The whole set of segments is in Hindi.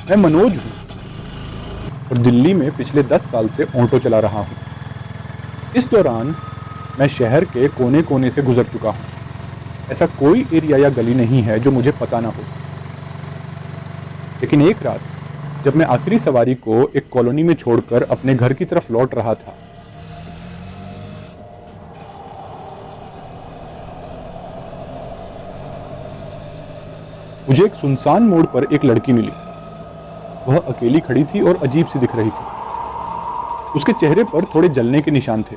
मैं मनोज हूँ और दिल्ली में पिछले 10 साल से ऑटो चला रहा हूँ। इस दौरान मैं शहर के कोने कोने से गुजर चुका हूँ। ऐसा कोई एरिया या गली नहीं है जो मुझे पता ना हो। लेकिन एक रात जब मैं आखिरी सवारी को एक कॉलोनी में छोड़कर अपने घर की तरफ लौट रहा था, मुझे एक सुनसान मोड़ पर एक लड़की मिली। वह अकेली खड़ी थी और अजीब सी दिख रही थी। उसके चेहरे पर थोड़े जलने के निशान थे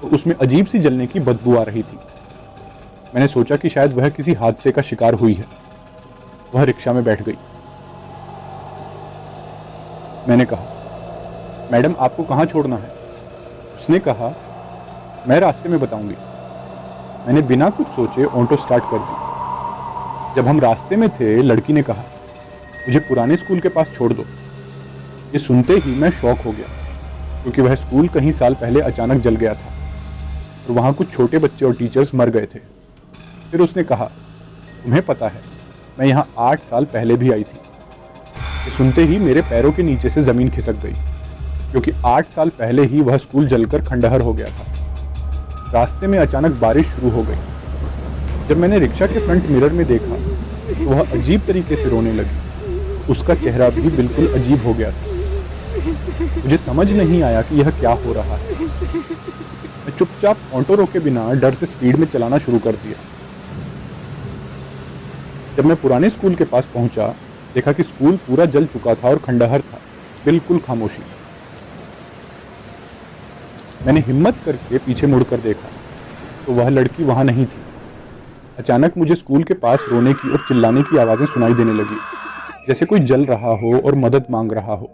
और उसमें अजीब सी जलने की बदबू आ रही थी। मैंने सोचा कि शायद वह किसी हादसे का शिकार हुई है। वह रिक्शा में बैठ गई। मैंने कहा, मैडम आपको कहाँ छोड़ना है? उसने कहा, मैं रास्ते में बताऊंगी। मैंने बिना कुछ सोचे ऑटो स्टार्ट कर दी। जब हम रास्ते में थे, लड़की ने कहा, मुझे पुराने स्कूल के पास छोड़ दो। ये सुनते ही मैं शॉक हो गया, क्योंकि वह स्कूल कई साल पहले अचानक जल गया था और वहाँ कुछ छोटे बच्चे और टीचर्स मर गए थे। फिर उसने कहा, तुम्हें पता है, मैं यहाँ 8 साल पहले भी आई थी। ये सुनते ही मेरे पैरों के नीचे से ज़मीन खिसक गई, क्योंकि 8 साल पहले ही वह स्कूल जलकर खंडहर हो गया था। रास्ते में अचानक बारिश शुरू हो गई। जब मैंने रिक्शा के फ्रंट मिरर में देखा तो वह अजीब तरीके से रोने लगी। उसका चेहरा भी बिल्कुल अजीब हो गया था। मुझे समझ नहीं आया कि यह क्या हो रहा है। मैं चुपचाप ऑटो रोके बिना डर से स्पीड में चलाना शुरू कर दिया। जब मैं पुराने स्कूल के पास पहुंचा, देखा कि स्कूल पूरा जल चुका था और खंडहर था। बिल्कुल खामोशी। मैंने हिम्मत करके पीछे मुड़कर देखा तो वह लड़की वहां नहीं थी। अचानक मुझे स्कूल के पास रोने की और चिल्लाने की आवाज़ें सुनाई देने लगी, जैसे कोई जल रहा हो और मदद मांग रहा हो।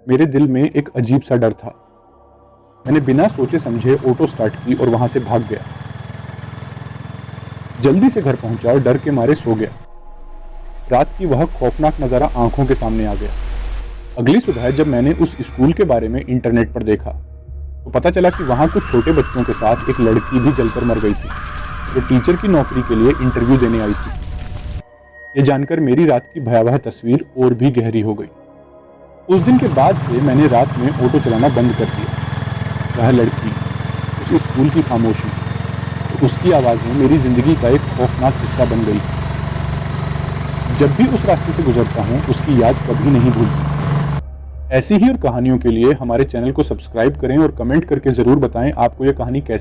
मेरे दिल में एक अजीब सा डर था। मैंने बिना सोचे समझे ऑटो स्टार्ट की और वहां से भाग गया। जल्दी से घर पहुंचा और डर के मारे सो गया। रात की वह खौफनाक नज़ारा आंखों के सामने आ गया। अगली सुबह जब मैंने उस स्कूल के बारे में इंटरनेट पर देखा तो पता चला कि वहां कुछ छोटे बच्चों के साथ एक लड़की भी जलकर मर गई थी, जो टीचर की नौकरी के लिए इंटरव्यू देने आई थी। ये जानकर मेरी रात की भयावह तस्वीर और भी गहरी हो गई। उस दिन के बाद से मैंने रात में ऑटो चलाना बंद कर दिया। वह लड़की, उस स्कूल की खामोशी, उसकी आवाज़ें मेरी ज़िंदगी का एक खौफनाक हिस्सा बन गई। जब भी उस रास्ते से गुजरता हूँ, उसकी याद कभी नहीं भूलती। ऐसी ही और कहानियों के लिए हमारे चैनल को सब्सक्राइब करें और कमेंट करके ज़रूर बताएं आपको यह कहानी कैसी